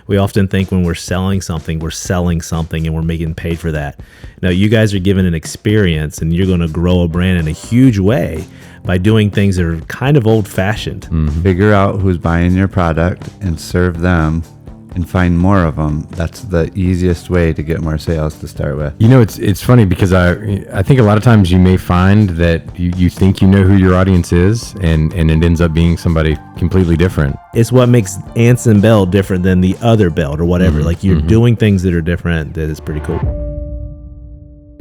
we often think when we're selling something and we're making paid for that. Now, you guys are given an experience, and you're going to grow a brand in a huge way by doing things that are kind of old-fashioned. Figure out who's buying your product and serve them and find more of them. That's the easiest way to get more sales to start with. You know, it's funny because I think a lot of times you may find that you think you know who your audience is, and it ends up being somebody completely different. It's what makes Anson Belt different than the other belt or whatever. Like, you're doing things that are different. That is pretty cool.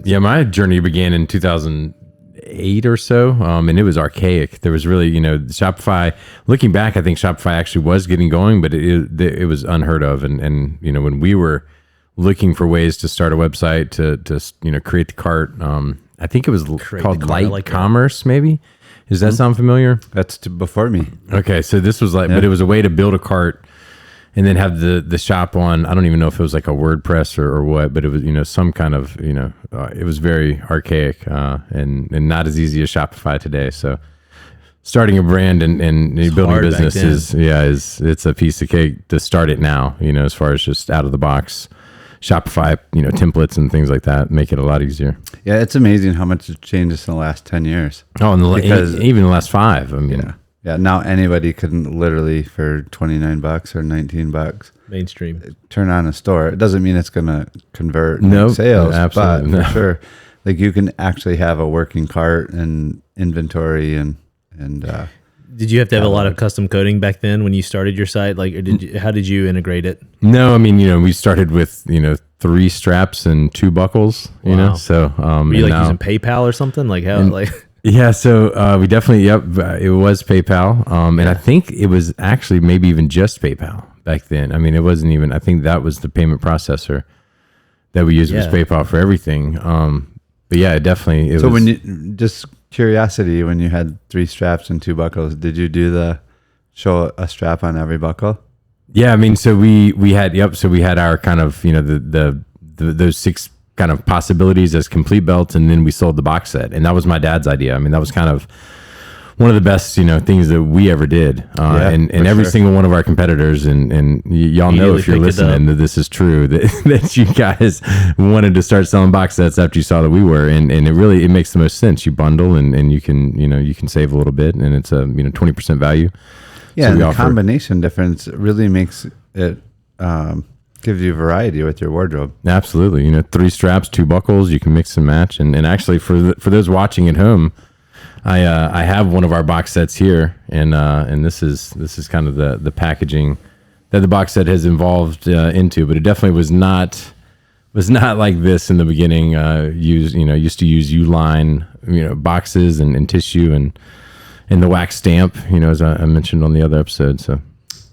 Yeah, my journey began in 2008 or so, and it was archaic. There was really, Shopify, looking back, I think Shopify actually was getting going, but it was unheard of. And when we were looking for ways to start a website to create the cart, I think it was called Light Commerce, maybe. Does that sound familiar? That's before me. Okay, so this was but it was a way to build a cart and then have the shop on, I don't even know if it was like a WordPress or what, but it was, some kind of, it was very archaic and not as easy as Shopify today. So starting a brand and building a business it's a piece of cake to start it now, as far as just out of the box. Shopify, templates and things like that make it a lot easier. Yeah, it's amazing how much it changes in the last 10 years. Oh, even the last 5. I mean, yeah. Now anybody can literally for $29 or $19 mainstream turn on a store. It doesn't mean it's going to convert absolutely sales, but for sure, like you can actually have a working cart and inventory and. Did you have to have a lot of custom coding back then when you started your site? Like, how did you integrate it? No, I mean, we started with 3 straps and 2 buckles. Wow. So were you using PayPal or something? Like how? Yeah, so we definitely, it was PayPal. And I think it was actually maybe even just PayPal back then. I mean, it wasn't even, I think that was the payment processor that we used was PayPal for everything. But yeah, definitely. So when you, just curiosity, when you had 3 straps and 2 buckles, did you do show a strap on every buckle? Yeah, I mean, so we had, so we had our kind of, those 6 kind of possibilities as complete belts, and then we sold the box set, and that was my dad's idea. I mean, that was kind of one of the best things that we ever did, and every single one of our competitors, and y'all know if you're listening that this is true, that you guys wanted to start selling box sets after you saw that we were, and it makes the most sense. You bundle and you can save a little bit, and it's a 20% value. Yeah, so and the combination difference really makes it gives you variety with your wardrobe. Absolutely. 3 straps, 2 buckles, you can mix and match. And actually for those watching at home, I have one of our box sets here, and this is kind of the packaging that the box set has evolved into, but it definitely was not like this in the beginning. Used to use U-line, boxes and tissue and the wax stamp, as I mentioned on the other episode. So.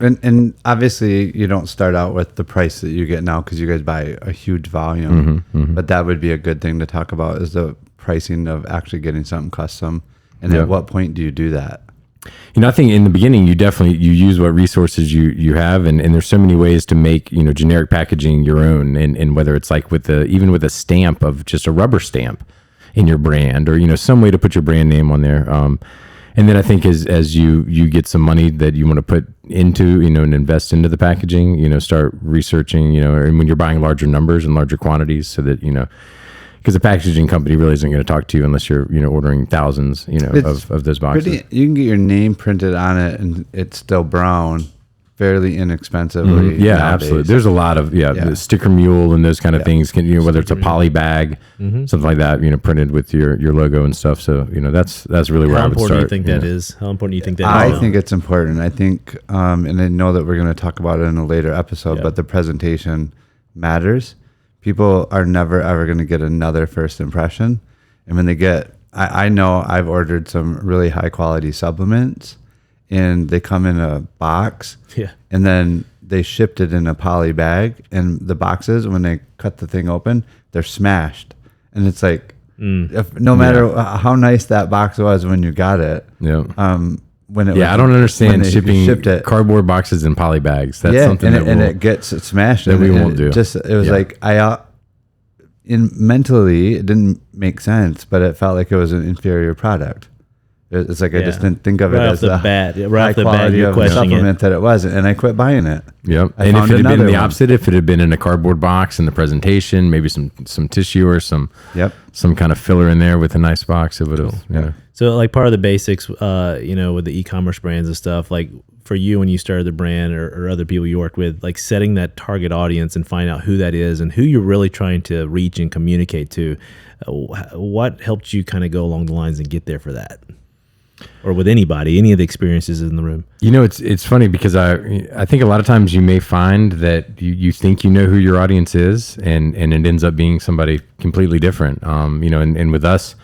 And obviously you don't start out with the price that you get now because you guys buy a huge volume, but that would be a good thing to talk about is the pricing of actually getting something custom. And at what point do you do that? I think in the beginning you use what resources you have, and there's so many ways to make generic packaging your own, and whether it's like even with a stamp of just a rubber stamp in your brand, or some way to put your brand name on there. And then I think as you get some money that you want to put into, and invest into the packaging, start researching, and when you're buying larger numbers and larger quantities, so that, because a packaging company really isn't going to talk to you unless you're, ordering thousands, of those boxes. You can get your name printed on it and it's still brown fairly inexpensively. Yeah, nowadays. Absolutely. There's a lot of the sticker mule and those kind of things. Can whether it's a poly bag, something like that, printed with your logo and stuff. So that's really where I would start. How important do you think that is? How important do you think that is? I think it's important. I think, and I know that we're going to talk about it in a later episode, but the presentation matters. People are never ever going to get another first impression, and when they get, I know I've ordered some really high quality supplements. And they come in a box, and then they shipped it in a poly bag. And the boxes, when they cut the thing open, they're smashed. And it's like, no matter how nice that box was when you got it, when it I don't understand shipping cardboard boxes in poly bags. That's something and it gets smashed. That we won't do. It was like mentally it didn't make sense, but it felt like it was an inferior product. It's like I just Yeah. didn't think of it Right off as the a bat- right high off the bat, quality you're of questioning it. supplement that it wasn't, and I quit buying it. Yep. I And if found it had been another the one. opposite, if it had been in a cardboard box in the presentation, maybe some tissue or some kind of filler in there with a nice box, it would have, you know. So like part of the basics, you know, with the e-commerce brands and stuff, like for you when you started the brand or other people you worked with, like setting that target audience and find out who that is and who you're really trying to reach and communicate to, what helped you kind of go along the lines and get there for that? Or with anybody, any of the experiences in the room? You know, it's funny because I think a lot of times you may find that you think you know who your audience is, and it ends up being somebody completely different. You know, and with us,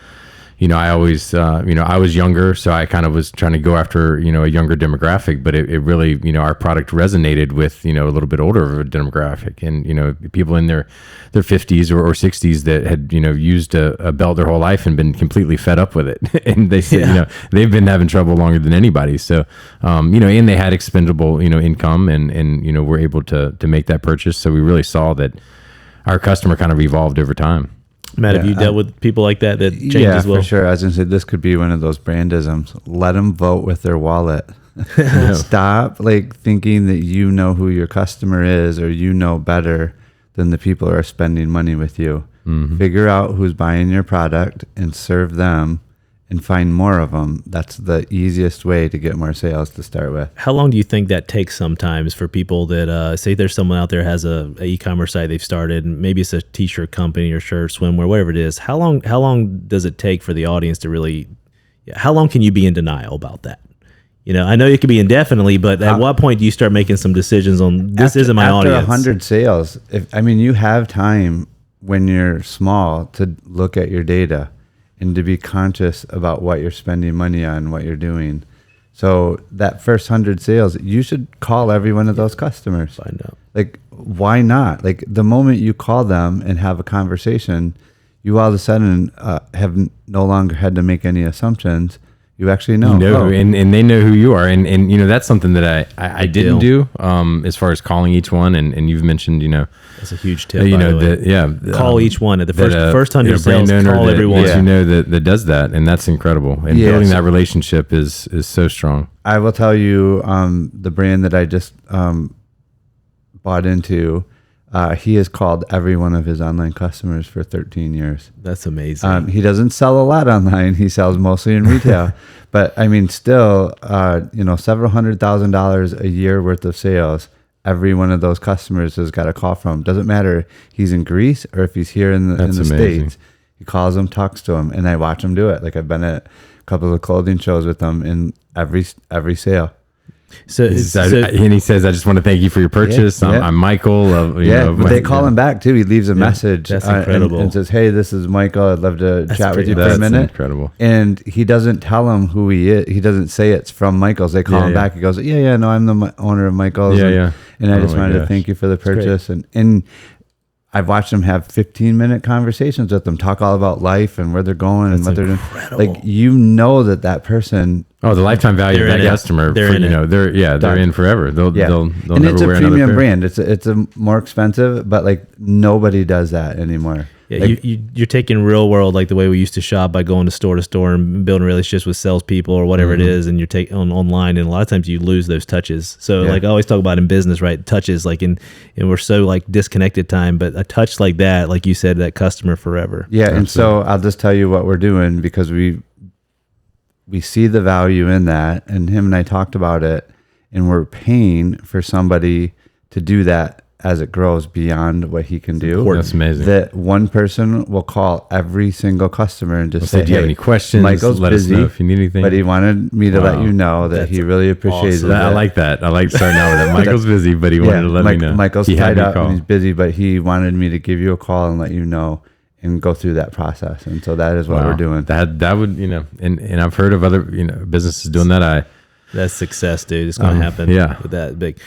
you know, I always, you know, I was younger, so I kind of was trying to go after, you know, a younger demographic, but it really, you know, our product resonated with, you know, a little bit older of a demographic, and, you know, people in their 50s or 60s that had, you know, used a belt their whole life and been completely fed up with it. And they said, you know, they've been having trouble longer than anybody. So, you know, and they had expendable, you know, income and, you know, were able to make that purchase. So we really saw that our customer kind of evolved over time. Matt, have you dealt with people like that change as well? For sure. I was going to say, this could be one of those brandisms. Let them vote with their wallet. Stop like thinking that you know who your customer is or you know better than the people who are spending money with you. Mm-hmm. Figure out who's buying your product and serve them and find more of them. That's the easiest way to get more sales to start with. How long do you think that takes sometimes for people that, say there's someone out there has a e-commerce site they've started, and maybe it's a t-shirt company or shirt, swimwear, whatever it is. How long does it take for the audience to really, how long can you be in denial about that? You know, I know it can be indefinitely, but at what point do you start making some decisions on this isn't my audience? After 100 sales, you have time when you're small to look at your data and to be conscious about what you're spending money on, what you're doing. So that first 100 sales, you should call every one of those customers. Find out. Like, why not? Like, the moment you call them and have a conversation, you all of a sudden have no longer had to make any assumptions. You actually know. You know, and they know who you are. And you know, that's something that I didn't do as far as calling each one. And you've mentioned, you know, that's a huge tip. You know, call each one at the first 100 sales. Call everyone. You know that does that, and that's incredible. And building that relationship is so strong. I will tell you, the brand that I just bought into, he has called every one of his online customers for 13 years. That's amazing. He doesn't sell a lot online. He sells mostly in retail. But I mean, still, you know, several $100,000 a year worth of sales. Every one of those customers has got a call from. Doesn't matter he's in Greece or if he's here in the States. He calls them, talks to them, and I watch him do it. Like, I've been at a couple of clothing shows with them in every sale. And he says, "I just want to thank you for your purchase. I'm Michael." But they call him back too. He leaves a message. That's incredible. And says, "Hey, this is Michael. I'd love to chat with you for a minute." That's incredible. And he doesn't tell him who he is. He doesn't say it's from Michael's. They call him back. He goes, no, I'm the owner of Michael's. And I just wanted to thank you for the purchase. And I've watched them have 15-minute conversations with them, talk all about life and where they're going and what they're doing. Like, you know that person. Oh, the lifetime value of that customer. They're in forever. They'll and never it's a wear another premium pair. brand. It's a more expensive, but like, nobody does that anymore. Yeah, like, you're taking real world, like the way we used to shop by going to store and building relationships with salespeople or whatever it is, and you're taking online, and a lot of times you lose those touches. So like I always talk about in business, right? Touches, like and we're so like disconnected time, but a touch like that, like you said, that customer forever. Yeah, absolutely. And so I'll just tell you what we're doing, because we see the value in that, and him and I talked about it, and we're paying for somebody to do that as it grows beyond what he can do. That's amazing. That one person will call every single customer and just say, "Do you have any questions? Michael's let busy, us know if you need anything." But he wanted me to let you know that he really appreciates it. I like that. I like starting out with that. Michael's busy, but he wanted to let me know. Michael's tied up and he's busy, but he wanted me to give you a call and let you know and go through that process. And so that is what we're doing. That would, you know, and I've heard of other, you know, businesses doing that. That's success, dude. It's going to happen with that big.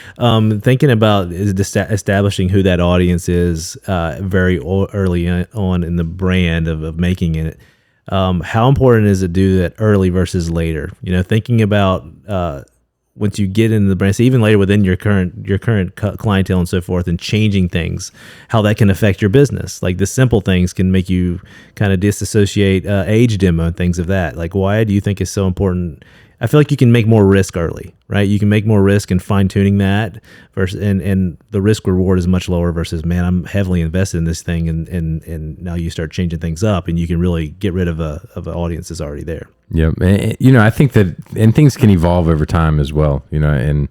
Thinking about establishing who that audience is very early on in the brand of making it. How important is it to do that early versus later? You know, thinking about once you get into the brand, so even later within your current clientele and so forth, and changing things, how that can affect your business. Like the simple things can make you kind of disassociate age demo and things of that. Like, why do you think it's so important? I feel like you can make more risk early, right? You can make more risk and fine tuning that versus, and the risk reward is much lower versus, man, I'm heavily invested in this thing, and now you start changing things up, and you can really get rid of an audience that's already there. Yeah, and, I think that, and things can evolve over time as well, and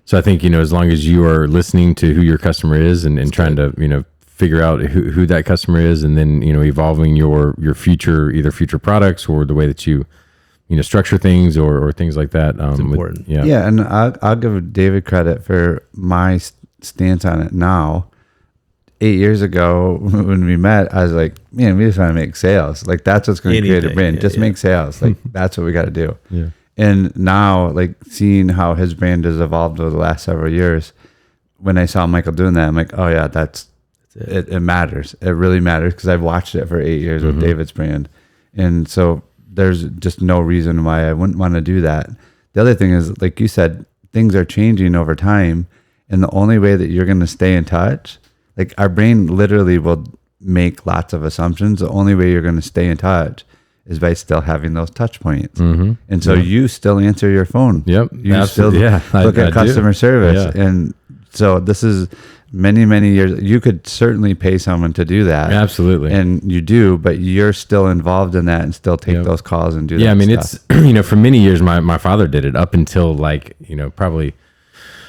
so I think, as long as you are listening to who your customer is and trying to, figure out who that customer is, and then, evolving your future, either future products or the way that you structure things or things like that. It's important. Yeah. And I'll give David credit for my stance on it now. 8 years ago when we met, I was like, man, we just want to make sales. Like that's what's going to create a brand. Just make sales. Like that's what we got to do. Yeah. And now like seeing how his brand has evolved over the last several years, when I saw Michael doing that, I'm like, oh yeah, that's it. It matters. It really matters because I've watched it for 8 years with David's brand. And so there's just no reason why I wouldn't want to do that. The other thing is, like you said, things are changing over time. And the only way that you're going to stay in touch, like our brain literally will make lots of assumptions. The only way you're going to stay in touch is by still having those touch points. And so you still answer your phone. Yep. You Absolutely. still look at customer service. Yeah. And so this is many years. You could certainly pay someone to do that. Absolutely. And you do, but you're still involved in that and still take those calls and do that. Yeah. I mean, stuff. it's, for many years, my father did it up until like, probably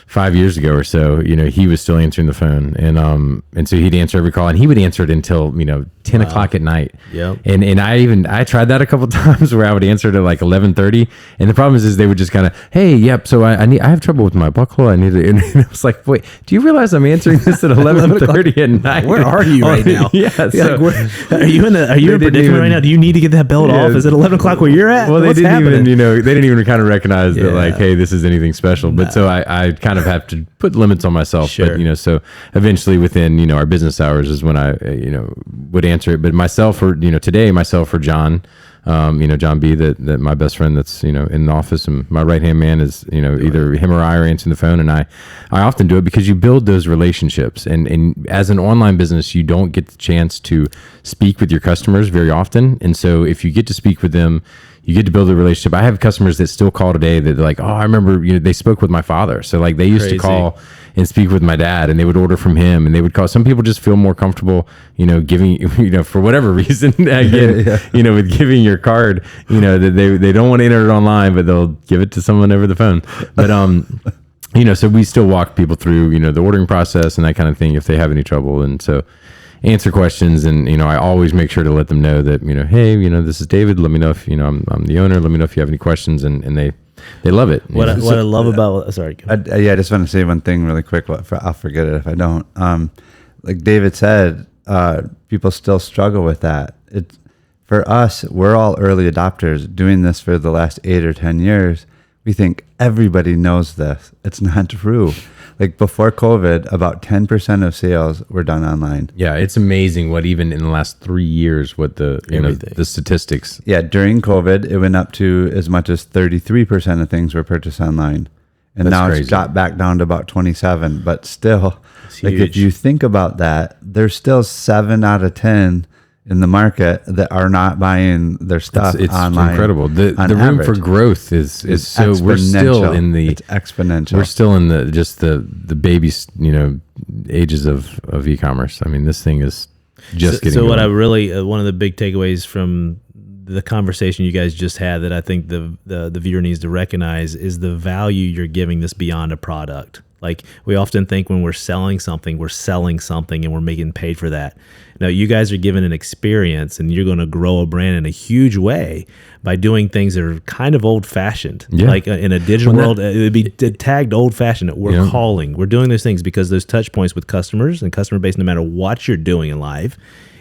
5 years ago or so, he was still answering the phone, and so he'd answer every call, and he would answer it until 10 o'clock at night. Yep. And I tried that a couple times where I would answer it at like 11:30, and the problem is they would just kind of, hey, yep, so I have trouble with my buckle, I need it, and I was like, wait, do you realize I'm answering this at 11:30 at night? Where are you right now? Yeah. So, like, are you in a predicament right now? Do you need to get that belt off? Is it 11 o'clock where you're at? Well, What's they didn't happening? even, they didn't even kind of recognize that like, hey, this is anything special. But so I kind of have to put limits on myself. Sure. But so eventually within our business hours is when I would answer it. But myself or myself or John, John B, that my best friend that's in the office, and my right hand man is either him or I are answering the phone, and I often do it because you build those relationships, and as an online business you don't get the chance to speak with your customers very often, and so if you get to speak with them, you get to build a relationship. I have customers that still call today that they're like, oh, I remember, they spoke with my father. So like they used to call and speak with my dad, and they would order from him, and they would call. Some people just feel more comfortable, giving, for whatever reason, again, with giving your card, that they don't want to enter it online, but they'll give it to someone over the phone. But, so we still walk people through, the ordering process and that kind of thing if they have any trouble. And so answer questions, and I always make sure to let them know that hey, this is David, let me know if I'm the owner, let me know if you have any questions, and they love it. What I love about I just want to say one thing really quick. I'll forget it if I don't. Like David said, people still struggle with that. For us, we're all early adopters doing this for the last 8 or 10 years. We think everybody knows this. It's not true. Like before COVID, about 10% of sales were done online. Yeah, it's amazing what even in the last 3 years, what the the statistics. Yeah, during COVID, it went up to as much as 33% of things were purchased online, and That's now crazy. it's got back down to about 27. But still, like huge. if you think about that, there's still 7 out of 10 in the market that are not buying their stuff It's online. incredible. The room for growth is so we're still in the it's exponential. We're still in the baby ages of e-commerce. I mean, this thing is just getting. So going. what I really one of the big takeaways from the conversation you guys just had that I think the viewer needs to recognize is the value you're giving this beyond a product. Like we often think when we're selling something and we're making paid for that. No, you guys are given an experience, and you're going to grow a brand in a huge way by doing things that are kind of old fashioned. Yeah. Like in a digital world, it would be tagged old fashioned. We're calling, we're doing those things because those touch points with customers and customer base, no matter what you're doing in life,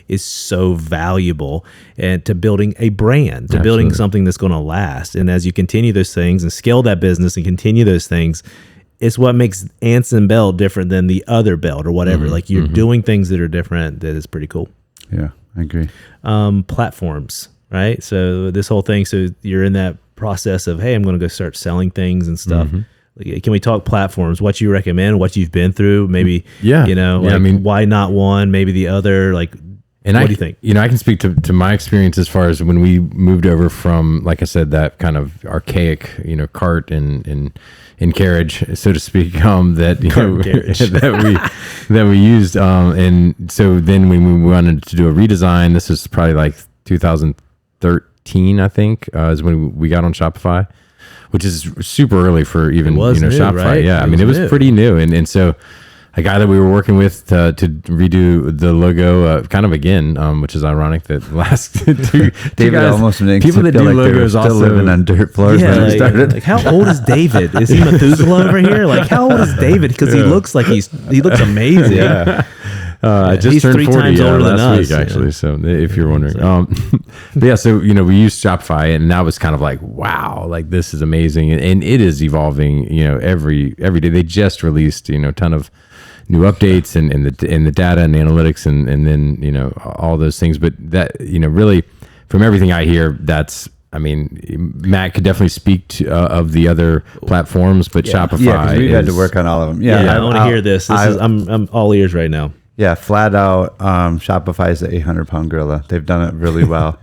is so valuable, and to building a brand, to building something that's going to last. And as you continue those things and scale that business and continue those things, it's what makes Anson Belt different than the other belt or whatever. Like you're doing things that are different. That is pretty cool. Yeah, I agree. Platforms, right? So this whole thing. So you're in that process of, hey, I'm going to go start selling things and stuff. Mm-hmm. Like, can we talk platforms? What you recommend? What you've been through? Maybe, Yeah. like, I mean, why not one? Maybe the other. Like, and what do you think? I can speak to my experience as far as when we moved over from, like I said, that kind of archaic, cart and carriage, so to speak, that that we used, and so then when we wanted to do a redesign, this is probably like 2013, I think, is when we got on Shopify, which is super early for even new, Shopify. Right? Yeah, I mean, it was pretty new, and so a guy that we were working with to redo the logo, kind of again, which is ironic that the last two David guys, almost makes people it that feel do like they were logos still also living on dirt floors Yeah, when we like, started. like, how old is David? Is he Methuselah over here? Like, how old is David? Because he looks like he looks amazing. I just He's turned 3 40 times older than last us, week, actually. So if you're wondering, but yeah, so we used Shopify, and that was kind of like, wow, like this is amazing, and it is evolving. Every day they just released a ton of new updates and the data and analytics and then all those things. But that really, from everything I hear, that's. I mean, Matt could definitely speak to, of the other platforms, but Shopify. Yeah, 'cause we had to work on all of them. I want to hear this. I'm all ears right now. Yeah, flat out, Shopify is the 800-pound gorilla. They've done it really well.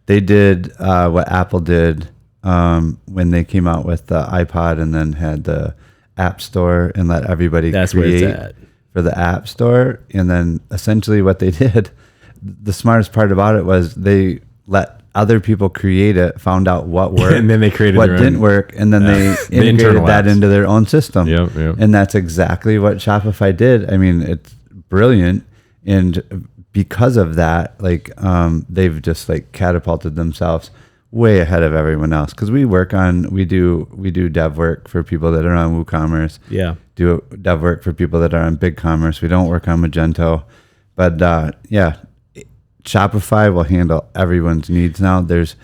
They did what Apple did when they came out with the iPod and then had the App Store and let everybody That's where it's create at. for the App Store. And then essentially what they did, the smartest part about it was they let other people create it, found out what worked, and then they created what their didn't own, work, and then they the integrated that apps into their own system. Yep. And that's exactly what Shopify did. I mean, it's brilliant, and because of that, like they've just like catapulted themselves way ahead of everyone else. Because we do dev work for people that are on WooCommerce. Yeah, Do dev work for people that are on BigCommerce. We don't work on Magento, but Shopify will handle everyone's needs now. There's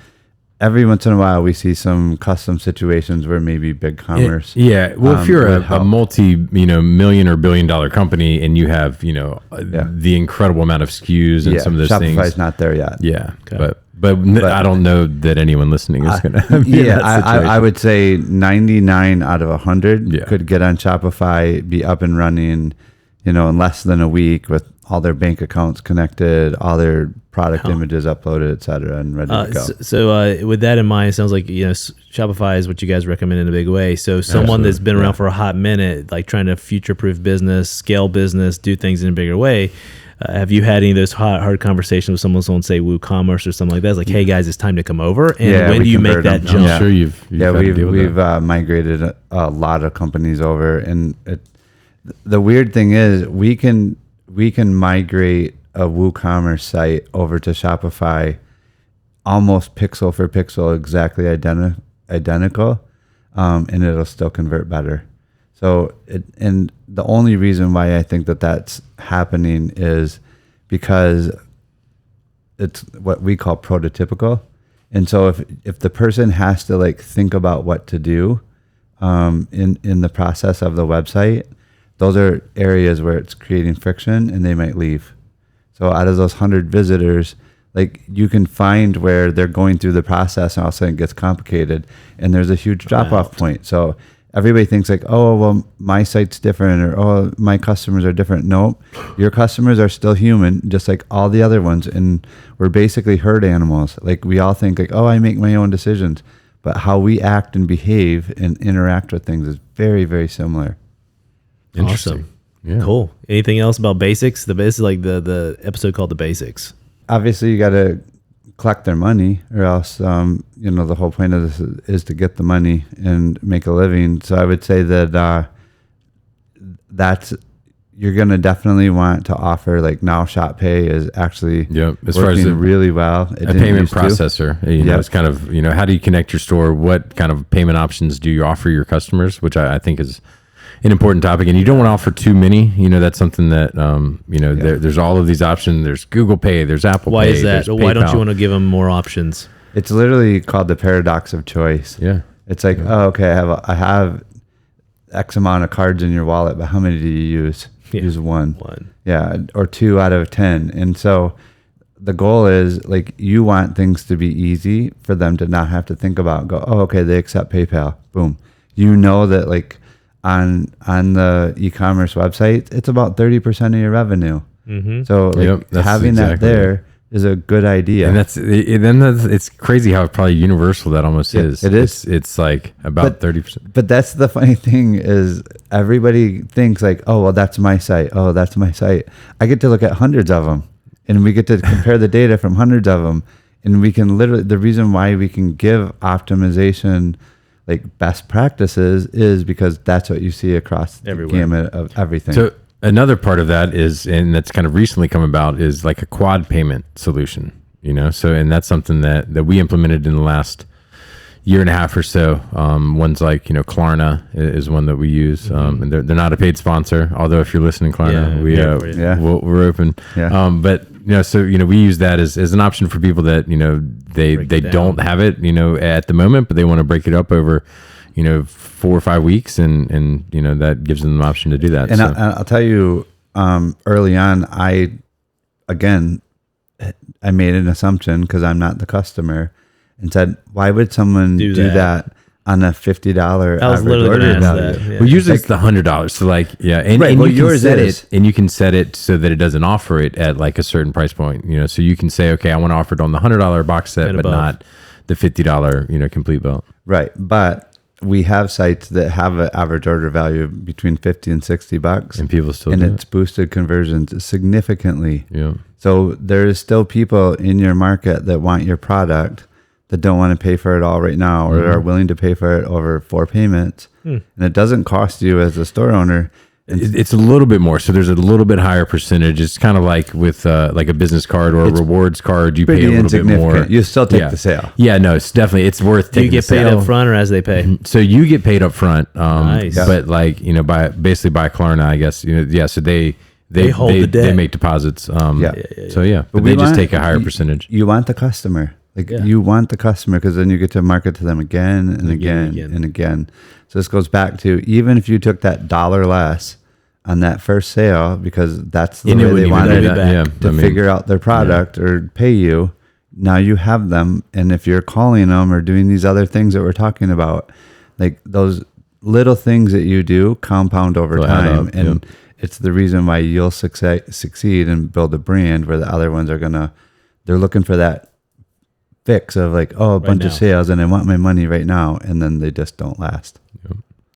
every once in a while we see some custom situations where maybe BigCommerce. Yeah. Well, if you're would a help. multi, million or billion-dollar company and you have, the incredible amount of SKUs and some of those Shopify's things. not there yet. Yeah. Okay. But I don't know that anyone listening is going to be in that situation. I would say 99 out of 100 could get on Shopify, be up and running, in less than a week with all their bank accounts connected, all their product images uploaded, et cetera, and ready to go. So with that in mind, it sounds like Shopify is what you guys recommend in a big way. So someone that's been around for a hot minute, like trying to future-proof business, scale business, do things in a bigger way. Have you had any of those hard conversations with someone, say WooCommerce or something like that? It's like, hey guys, it's time to come over. And when do you make that jump? I'm sure you've we've migrated a lot of companies over, and the weird thing is we can migrate a WooCommerce site over to Shopify almost pixel for pixel, exactly identical, and it'll still convert better. So, and the only reason why I think that that's happening is because it's what we call prototypical. And so if the person has to like think about what to do in the process of the website, those are areas where it's creating friction and they might leave. So out of those 100 visitors, like you can find where they're going through the process and all of a sudden it gets complicated and there's a huge drop-off point. So everybody thinks like, oh, well, my site's different, or oh, my customers are different. No, your customers are still human, just like all the other ones. And we're basically herd animals. Like we all think like, oh, I make my own decisions. But how we act and behave and interact with things is very, very similar. Awesome. Yeah. Cool. Anything else about basics? This is like the episode called The Basics. Obviously, you got to collect their money, or else, the whole point of this is to get the money and make a living. So I would say that you're going to definitely want to offer, like now Shop Pay is actually as far as really well. A payment processor. It's kind of, how do you connect your store? What kind of payment options do you offer your customers? Which I think is an important topic, and you don't want to offer too many. That's something that there's all of these options. There's Google Pay, there's Apple Pay. Why is that? Why don't PayPal. you want to give them more options? It's literally called the paradox of choice. Yeah, it's like, oh, okay, I have X amount of cards in your wallet, but how many do you use? Use one. One. Yeah, or 2 out of 10. And so the goal is like you want things to be easy for them to not have to think about, go, oh, okay, they accept PayPal. Boom. You know that like on the e-commerce website, it's about 30% of your revenue. So like having that there is a good idea. And it's crazy how probably universal that almost is. It is. It's like about 30%. But that's the funny thing is everybody thinks like, oh, well, that's my site. Oh, that's my site. I get to look at hundreds of them and we get to compare the data from hundreds of them. And we can literally, the reason why we can give optimization like best practices is because that's what you see across the gamut of everything. So another part of that is, and that's kind of recently come about, is like a quad payment solution, so, and that's something that we implemented in the last year and a half or so. One's like, Klarna is one that we use. And they're not a paid sponsor, although if you're listening, Klarna, we're open. But, so, we use that as an option for people that, they don't have it, at the moment, but they want to break it up over, 4 or 5 weeks and that gives them the option to do that. And I'll tell you, early on, I made an assumption because I'm not the customer and said, why would someone do that on a $50 average order value? Well, usually it's the $100. So like, and you can set it, and you can set it so that it doesn't offer it at like a certain price point, so you can say, okay, I want to offer it on the $100 box set, but not the $50, complete belt. Right. But we have sites that have an average order value between $50 and $60, and people still and do it's boosted conversions significantly. Yeah. So there's still people in your market that want your product that don't want to pay for it all right now, or are willing to pay for it over 4 payments, and it doesn't cost you as a store owner. It's a little bit more, so there's a little bit higher percentage. It's kind of like with like a business card or a rewards card. You pay a little bit more. You still take the sale. Yeah, no, it's worth taking. Do you get paid up front or as they pay? So you get paid up front. Nice. But like by Klarna, I guess So they hold the debt. They make deposits. So but they just take a higher percentage. You want the customer. You want the customer because then you get to market to them again and again and again. So this goes back to, even if you took that $1 less on that first sale, because that's the way they wanted to figure out their product or pay you, now you have them. And if you're calling them or doing these other things that we're talking about, like those little things that you do compound over time. And it's the reason why you'll succeed and build a brand where the other ones are they're looking for that fix of like, oh, a bunch of sales and I want my money right now, and then they just don't last.